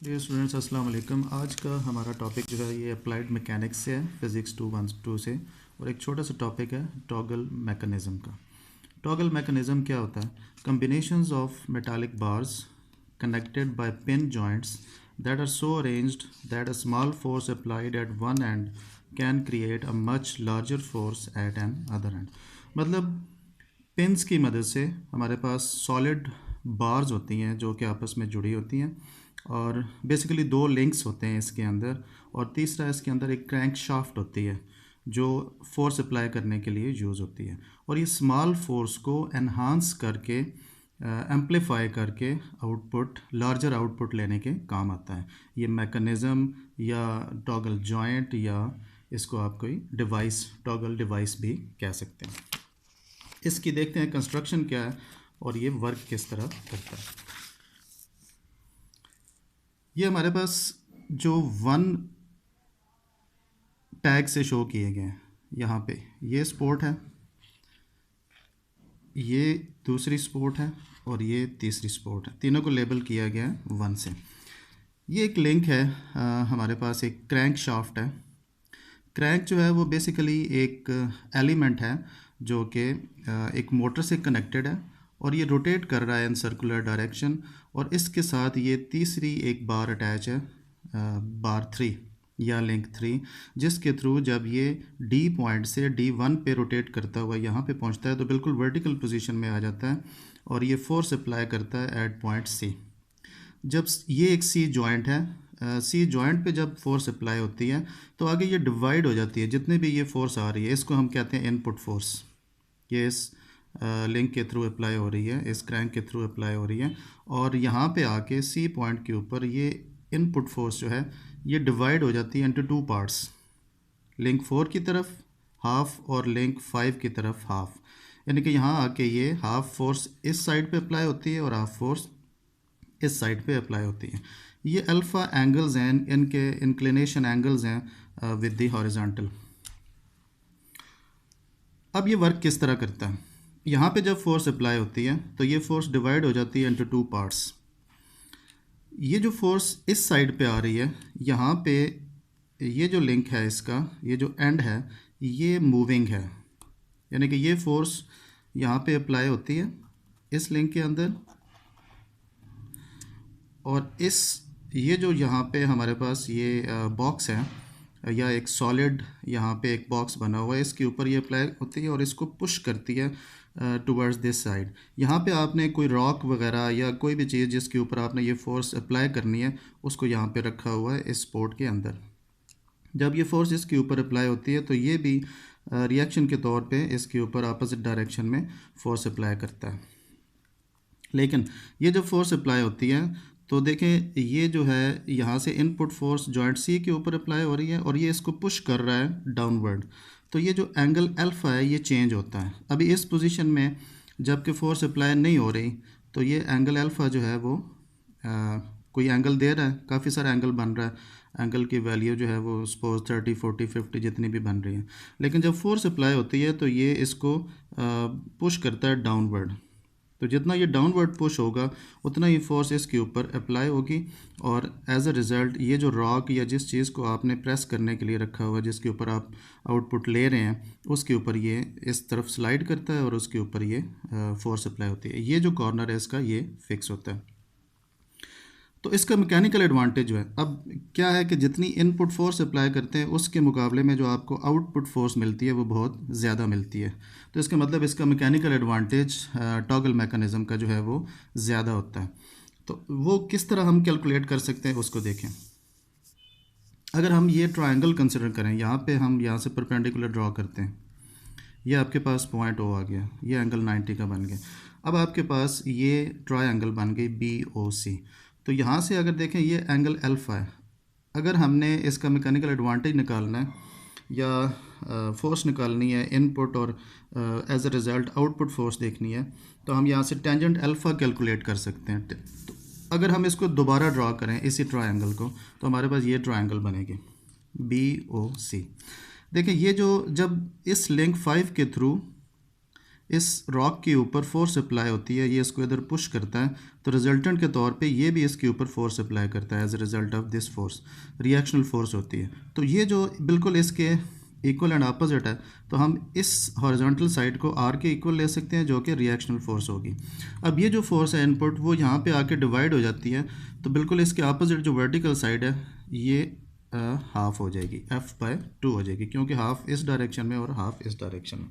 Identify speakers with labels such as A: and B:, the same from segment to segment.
A: Dear students अस्सलाम वालेकुम। आज का हमारा टॉपिक जो है ये अप्लाइड मैकेनिक्स से है, फिज़िक्स 212 से। और एक छोटा सा टॉपिक है टॉगल मैकेनिज़्म का। टॉगल मैकेनिज़्म क्या होता है? Combinations of metallic bars connected by pin joints that are so arranged that a small force applied at one end can create a much larger force at an other end। मतलब pins की मदद से हमारे पास solid bars होती हैं जो कि आपस में जुड़ी होती हैं, और बेसिकली दो लिंक्स होते हैं इसके अंदर, और तीसरा इसके अंदर एक क्रैंक शाफ्ट होती है जो फोर्स अप्लाई करने के लिए यूज़ होती है। और ये स्मॉल फोर्स को एनहांस करके एम्पलीफाई करके आउटपुट लार्जर आउटपुट लेने के काम आता है। ये मैकेनिज़्म या टॉगल जॉइंट या इसको आप कोई डिवाइस टॉगल डिवाइस भी कह सकते हैं। इसकी देखते हैं कंस्ट्रक्शन क्या है और ये वर्क किस तरह करता है। ये हमारे पास जो वन टैग से शो किए गए हैं, यहाँ पे ये स्पोर्ट है, ये दूसरी स्पोर्ट है और ये तीसरी स्पोर्ट है। तीनों को लेबल किया गया है वन से। ये एक लिंक है, हमारे पास एक क्रैंक शाफ्ट है। क्रैंक जो है वो बेसिकली एक एलिमेंट है जो कि एक मोटर से कनेक्टेड है और ये रोटेट कर रहा है इन सर्कुलर डायरेक्शन। और इसके साथ ये तीसरी एक बार अटैच है, बार 3 या लिंक 3, जिसके थ्रू जब ये डी पॉइंट से D1 पे रोटेट करता हुआ यहाँ पे पहुँचता है तो बिल्कुल वर्टिकल पोजीशन में आ जाता है और ये फोर्स अप्लाई करता है एट पॉइंट C। जब ये एक सी जॉइंट है, सी जॉइंट पे जब फोर्स अप्लाई होती है तो आगे ये डिवाइड हो जाती है। जितने भी ये फोर्स आ रही है इसको हम कहते हैं इनपुट फोर्स। ये इस लिंक के थ्रू अप्लाई हो रही है, इस क्रैंक के थ्रू अप्लाई हो रही है, और यहाँ पे आके सी पॉइंट के ऊपर ये इनपुट फोर्स जो है ये डिवाइड हो जाती है इनटू टू पार्ट्स, लिंक 4 की तरफ हाफ और लिंक 5 की तरफ हाफ। यानी कि यहाँ आके ये हाफ फोर्स इस साइड पे अप्लाई होती है और हाफ फोर्स इस साइड पे अप्लाई होती है। ये अल्फ़ा एंगल्स हैं, इनके इंक्लिनेशन एंगल्स हैं विद द हॉरिजॉन्टल। अब ये वर्क किस तरह करता है? यहाँ पे जब फोर्स अप्लाई होती है तो ये फोर्स डिवाइड हो जाती है इनटू टू पार्ट्स। ये जो फोर्स इस साइड पे आ रही है, यहाँ पे ये जो लिंक है इसका, ये जो एंड है ये मूविंग है। यानी कि ये फोर्स यहाँ पे अप्लाई होती है इस लिंक के अंदर, और इस ये जो यहाँ पे हमारे पास ये बॉक्स है या एक सॉलिड यहाँ पे एक बॉक्स बना हुआ है, इसके ऊपर ये अप्लाई होती है और इसको पुश करती है टुवर्ड्स दिस साइड। यहाँ पे आपने कोई रॉक वगैरह या कोई भी चीज़ जिसके ऊपर आपने ये फोर्स अप्लाई करनी है उसको यहाँ पे रखा हुआ है इस स्पोर्ट के अंदर। जब ये फोर्स इसके ऊपर अप्लाई होती है तो ये भी रिएक्शन के तौर पे इसके ऊपर अपोजिट डायरेक्शन में फोर्स अप्लाई करता है। लेकिन ये जब फोर्स अप्लाई होती है तो देखें ये जो है यहाँ से इनपुट फोर्स जॉइंट सी के ऊपर अप्लाई हो रही है और ये इसको पुश कर रहा है डाउनवर्ड। तो ये जो एंगल अल्फ़ा है ये चेंज होता है। अभी इस पोजीशन में जबकि फोर्स अप्लाई नहीं हो रही तो ये एंगल अल्फ़ा जो है वो कोई एंगल दे रहा है, काफ़ी सारा एंगल बन रहा है। एंगल की वैल्यू जो है वो सपोज 30, 40, 50 जितनी भी बन रही है। लेकिन जब फोर्स अप्लाई होती है तो ये इसको पुश करता है डाउनवर्ड। तो जितना ये डाउनवर्ड पुश होगा उतना ही फोर्स इसके ऊपर अप्लाई होगी, और एज अ रिज़ल्ट ये जो रॉक या जिस चीज़ को आपने प्रेस करने के लिए रखा हुआ है, जिसके ऊपर आप आउटपुट ले रहे हैं, उसके ऊपर ये इस तरफ स्लाइड करता है और उसके ऊपर ये फोर्स अप्लाई होती है। ये जो कॉर्नर है इसका ये फिक्स होता है। तो इसका मैकेनिकल एडवांटेज जो है, अब क्या है कि जितनी इनपुट फोर्स अप्लाई करते हैं उसके मुकाबले में जो आपको आउटपुट फोर्स मिलती है वो बहुत ज़्यादा मिलती है। तो इसका मतलब इसका मैकेनिकल एडवांटेज टॉगल मैकेनिज़्म का जो है वो ज़्यादा होता है। तो वो किस तरह हम कैलकुलेट कर सकते हैं उसको देखें। अगर हम ये ट्रायंगल कंसिडर करें, यहाँ पे हम यहाँ से परपेंडिकुलर ड्रॉ करते हैं, ये आपके पास पॉइंट ओ आ गया, ये एंगल 90 का बन गया। अब आपके पास ये ट्रायंगल बन गई BOC। तो यहाँ से अगर देखें ये एंगल अल्फ़ा है। अगर हमने इसका मैकेनिकल एडवांटेज निकालना है या फोर्स निकालनी है इनपुट और as a result output force देखनी है, तो हम यहाँ से टेंजेंट अल्फ़ा कैलकुलेट कर सकते हैं। तो अगर हम इसको दोबारा ड्रॉ करें इसी ट्रायंगल को तो हमारे पास ये ट्रायंगल बनेगी BOC। देखिए ये जो जब इस लिंक 5 के थ्रू इस रॉक के ऊपर फोर्स अप्लाई होती है, ये इसको इधर पुश करता है, तो रिजल्टेंट के तौर पे ये भी इसके ऊपर फोर्स अप्लाई करता है as a result of this force, reactional force होती है। तो ये जो बिल्कुल इसके इक्वल एंड अपोजिट है, तो हम इस हॉरिजॉन्टल साइड को आर के इक्वल ले सकते हैं जो कि रिएक्शनल फोर्स होगी। अब ये जो फोर्स है इनपुट वो यहाँ पे आके डिवाइड हो जाती है, तो बिल्कुल इसके अपोजिट जो वर्टिकल साइड है ये हाफ हो जाएगी, F/2 हो जाएगी, क्योंकि हाफ इस डायरेक्शन में और हाफ इस डायरेक्शन में।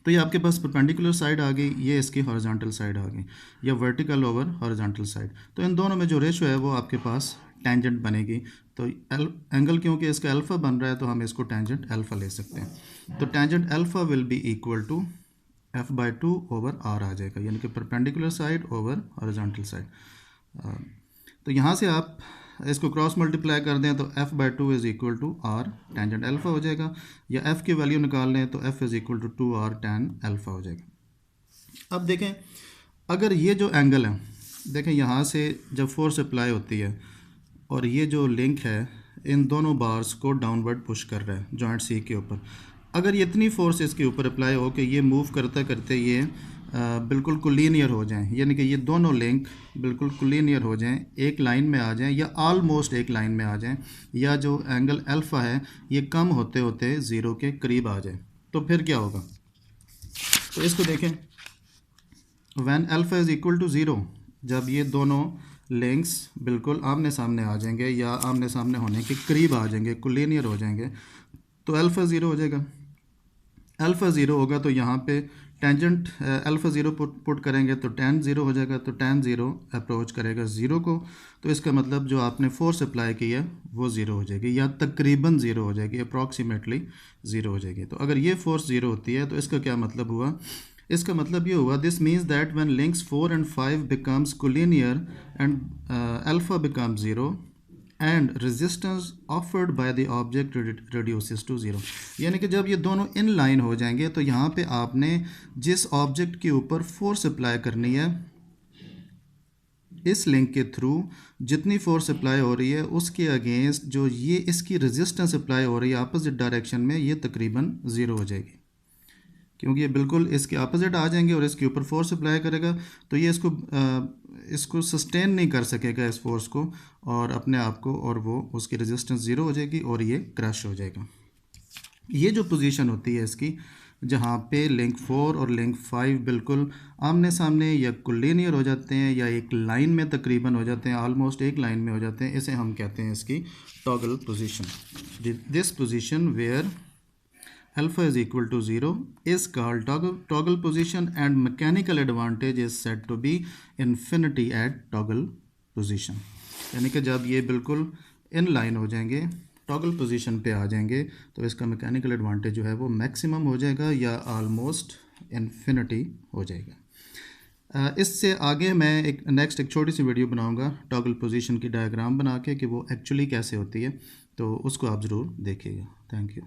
A: तो ये आपके पास परपेंडिकुलर साइड आ गई, ये इसकी हॉरिजॉन्टल साइड आ गई, या वर्टिकल ओवर हॉरिजॉन्टल साइड। तो इन दोनों में जो रेशो है वो आपके पास टेंजेंट बनेगी। तो एंगल क्योंकि इसका अल्फ़ा बन रहा है तो हम इसको टेंजेंट अल्फ़ा ले सकते हैं। तो tangent alpha will be equal to F/2 over R आ जाएगा, यानी कि perpendicular side over horizontal side. तो यहाँ से आप इसको क्रॉस मल्टीप्लाई कर दें तो F/2 is equal to r tangent alpha हो जाएगा, या F की वैल्यू निकाल लें तो F is equal to 2r tan alpha हो जाएगा। अब देखें, अगर ये जो एंगल है, देखें यहाँ से जब फोर्स अप्लाई होती है और ये जो लिंक है इन दोनों बार्स को डाउनवर्ड पुश कर रहा है जॉइंट सी के ऊपर, अगर ये इतनी फोर्स इसके ऊपर अप्लाई हो कि ये मूव करते करते ये बिल्कुल कोलिनियर हो जाएं, यानी कि ये दोनों लिंक बिल्कुल कोलिनियर हो जाएं, एक लाइन में आ जाएं या ऑलमोस्ट एक लाइन में आ जाएं, या जो एंगल अल्फ़ा है ये कम होते होते ज़ीरो के करीब आ जाए, तो फिर क्या होगा। तो इसको देखें, when alpha is equal to zero, जब ये दोनों लिंक्स बिल्कुल आमने सामने आ जाएंगे या आमने सामने होने के करीब आ जाएंगे, कोलिनियर हो जाएंगे, तो अल्फ़ा ज़ीरो हो जाएगा। अल्फ़ा ज़ीरो होगा तो यहाँ पे टेंजेंट अल्फ़ा ज़ीरो पुट करेंगे तो tan ज़ीरो हो जाएगा, तो tan ज़ीरो अप्रोच करेगा ज़ीरो को, तो इसका मतलब जो आपने फोर्स अप्लाई की है वो ज़ीरो हो जाएगी, या तकरीबन ज़ीरो हो जाएगी, अप्रॉक्सीमेटली ज़ीरो हो जाएगी। तो अगर ये फोर्स ज़ीरो होती है तो इसका क्या मतलब हुआ, इसका मतलब ये हुआ, this means that when links 4 and 5 becomes collinear and alpha become zero and resistance offered by the object reduces to zero, यानी कि जब ये दोनों इन लाइन हो जाएंगे तो यहाँ पे आपने जिस ऑब्जेक्ट के ऊपर फोर्स अप्लाई करनी है इस लिंक के थ्रू, जितनी फोर्स अप्लाई हो रही है उसके अगेंस्ट जो ये इसकी रेजिस्टेंस अप्लाई हो रही है अपोजिट डायरेक्शन में, ये तकरीबन ज़ीरो हो जाएगी, क्योंकि ये बिल्कुल इसके अपोजिट आ जाएंगे और इसके ऊपर फोर्स अप्लाई करेगा, तो ये इसको सस्टेन नहीं कर सकेगा इस फोर्स को और अपने आप को, और वो उसकी रेजिस्टेंस ज़ीरो हो जाएगी और ये क्रश हो जाएगा। ये जो पोजीशन होती है इसकी, जहाँ पे लिंक 4 और लिंक 5 बिल्कुल आमने सामने या कोलिनियर हो जाते हैं या एक लाइन में तकरीबन हो जाते हैं, ऑलमोस्ट एक लाइन में हो जाते हैं, इसे हम कहते हैं इसकी toggle position. This position where alpha is equal to 0 is called toggle position, and mechanical advantage is said to be infinity at toggle position, यानी कि जब ये बिल्कुल इन लाइन हो जाएंगे, टॉगल पोजीशन पे आ जाएंगे, तो इसका मैकेनिकल एडवांटेज जो है वो मैक्सिमम हो जाएगा या ऑलमोस्ट इन्फिनिटी हो जाएगा। इससे आगे मैं एक छोटी सी वीडियो बनाऊंगा टॉगल पोजीशन की डायग्राम बना के कि वो एक्चुअली कैसे होती है, तो उसको आप ज़रूर देखिएगा। Thank you.